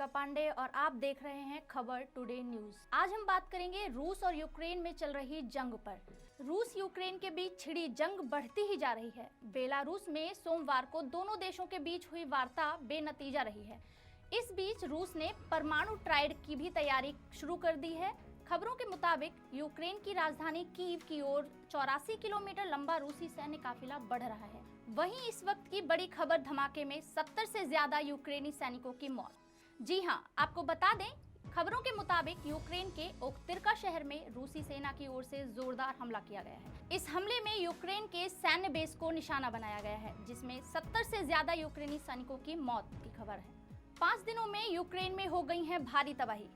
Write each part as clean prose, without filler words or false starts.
अलका पांडे और आप देख रहे हैं खबर टुडे न्यूज। आज हम बात करेंगे रूस और यूक्रेन में चल रही जंग पर। रूस यूक्रेन के बीच छिड़ी जंग बढ़ती ही जा रही है। बेलारूस में सोमवार को दोनों देशों के बीच हुई वार्ता बेनतीजा रही है। इस बीच रूस ने परमाणु ट्राइड की भी तैयारी शुरू कर दी है। खबरों के मुताबिक यूक्रेन की राजधानी कीव की ओर 84 किलोमीटर लंबा रूसी सैन्य काफिला बढ़ रहा है। वहीं इस वक्त की बड़ी खबर, धमाके में 70 से ज्यादा यूक्रेनी सैनिकों की मौत। जी हां, आपको बता दें, खबरों के मुताबिक यूक्रेन के ओक्तिर्का शहर में रूसी सेना की ओर से जोरदार हमला किया गया है। इस हमले में यूक्रेन के सैन्य बेस को निशाना बनाया गया है, जिसमें 70 से ज्यादा यूक्रेनी सैनिकों की मौत की खबर है। 5 दिनों में यूक्रेन में हो गई है भारी तबाही।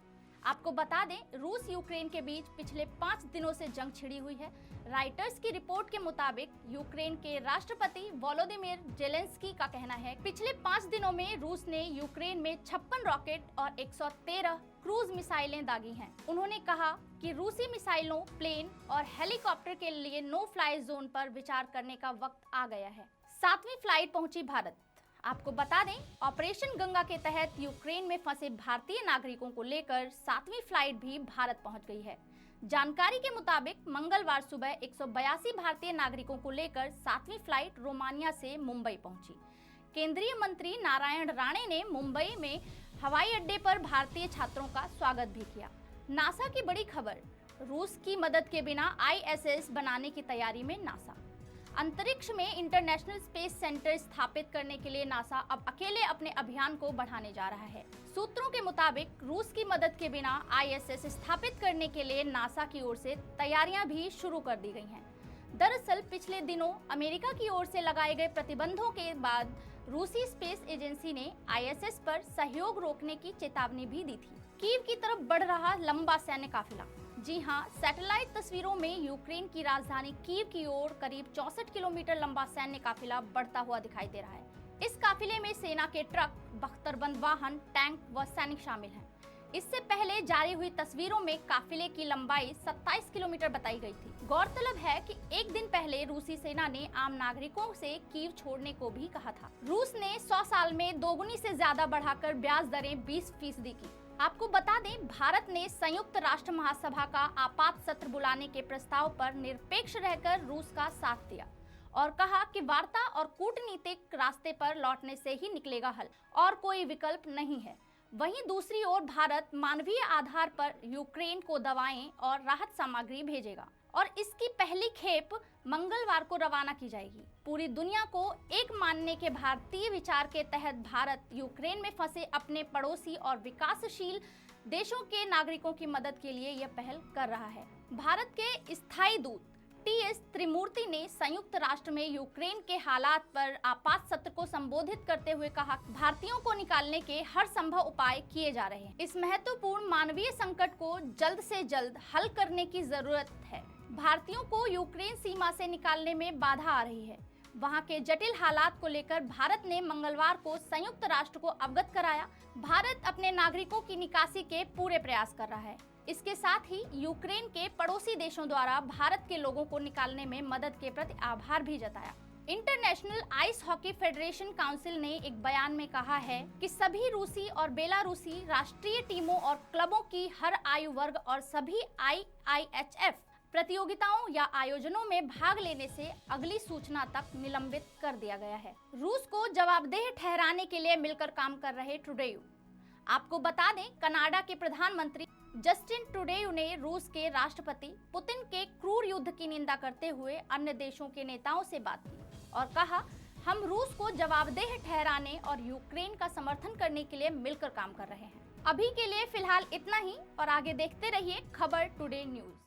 आपको बता दें, रूस यूक्रेन के बीच पिछले 5 दिनों से जंग छिड़ी हुई है। राइटर्स की रिपोर्ट के मुताबिक यूक्रेन के राष्ट्रपति वोलोदिमीर जेलेंस्की का कहना है, पिछले 5 दिनों में रूस ने यूक्रेन में 56 रॉकेट और 113 क्रूज मिसाइलें दागी हैं। उन्होंने कहा कि रूसी मिसाइलों, प्लेन और हेलीकॉप्टर के लिए नो फ्लाई जोन पर विचार करने का वक्त आ गया है। 7वीं फ्लाइट पहुंची भारत। आपको बता दें, ऑपरेशन गंगा के तहत यूक्रेन में फंसे भारतीय नागरिकों को लेकर 7वीं फ्लाइट भी भारत पहुंच गई है। जानकारी के मुताबिक मंगलवार सुबह 182 भारतीय नागरिकों को लेकर 7वीं फ्लाइट रोमानिया से मुंबई पहुंची। केंद्रीय मंत्री नारायण राणे ने मुंबई में हवाई अड्डे पर भारतीय छात्रों का स्वागत भी किया। नासा की बड़ी खबर, रूस की मदद के बिना ISS बनाने की तैयारी में नासा। अंतरिक्ष में इंटरनेशनल स्पेस सेंटर स्थापित करने के लिए नासा अब अकेले अपने अभियान को बढ़ाने जा रहा है। सूत्रों के मुताबिक रूस की मदद के बिना ISS स्थापित करने के लिए नासा की ओर से तैयारियां भी शुरू कर दी गई हैं। दरअसल पिछले दिनों अमेरिका की ओर से लगाए गए प्रतिबंधों के बाद रूसी स्पेस एजेंसी ने ISS पर सहयोग रोकने की चेतावनी भी दी थी। कीव की तरफ बढ़ रहा लंबा सैन्य काफिला। जी हां, सैटेलाइट तस्वीरों में यूक्रेन की राजधानी कीव की ओर करीब 64 किलोमीटर लंबा सैन्य काफिला बढ़ता हुआ दिखाई दे रहा है। इस काफिले में सेना के ट्रक, बख्तरबंद वाहन, टैंक व सैनिक शामिल हैं। इससे पहले जारी हुई तस्वीरों में काफिले की लंबाई 27 किलोमीटर बताई गई थी। गौरतलब है कि एक दिन पहले रूसी सेना ने आम नागरिकों से कीव छोड़ने को भी कहा था। रूस ने 100 साल में दोगुनी से ज्यादा बढ़ाकर ब्याज दरें 20% की। आपको बता दें, भारत ने संयुक्त राष्ट्र महासभा का आपात सत्र बुलाने के प्रस्ताव पर निरपेक्ष रहकर रूस का साथ दिया और कहा कि वार्ता और कूटनीतिक रास्ते पर लौटने से ही निकलेगा हल और कोई विकल्प नहीं है। वहीं दूसरी ओर भारत मानवीय आधार पर यूक्रेन को दवाएं और राहत सामग्री भेजेगा और इसकी पहली खेप मंगलवार को रवाना की जाएगी। पूरी दुनिया को एक मानने के भारतीय विचार के तहत भारत यूक्रेन में फंसे अपने पड़ोसी और विकासशील देशों के नागरिकों की मदद के लिए यह पहल कर रहा है। भारत के स्थायी दूत TS त्रिमूर्ति ने संयुक्त राष्ट्र में यूक्रेन के हालात पर आपात सत्र को संबोधित करते हुए कहा, भारतीयों को निकालने के हर संभव उपाय किए जा रहे हैं। इस महत्वपूर्ण मानवीय संकट को जल्द से जल्द हल करने की जरूरत है। भारतीयों को यूक्रेन सीमा से निकालने में बाधा आ रही है। वहां के जटिल हालात को लेकर भारत ने मंगलवार को संयुक्त राष्ट्र को अवगत कराया। भारत अपने नागरिकों की निकासी के पूरे प्रयास कर रहा है। इसके साथ ही यूक्रेन के पड़ोसी देशों द्वारा भारत के लोगों को निकालने में मदद के प्रति आभार भी जताया। International ice hockey federation council ने एक बयान में कहा है कि सभी रूसी और बेलारूसी राष्ट्रीय टीमों और क्लबों की हर आयु वर्ग और सभी IIHF प्रतियोगिताओं या आयोजनों में भाग लेने से अगली सूचना तक निलंबित कर दिया गया है। रूस को जवाबदेह ठहराने के लिए मिलकर काम कर रहे ट्रूडेयू। आपको बता दें, कनाडा के प्रधानमंत्री जस्टिन ट्रूडेयू ने रूस के राष्ट्रपति पुतिन के क्रूर युद्ध की निंदा करते हुए अन्य देशों के नेताओं से बात की और कहा, हम रूस को जवाबदेह ठहराने और यूक्रेन का समर्थन करने के लिए मिलकर काम कर रहे हैं। अभी के लिए फिलहाल इतना ही और आगे देखते रहिए खबर टुडे न्यूज।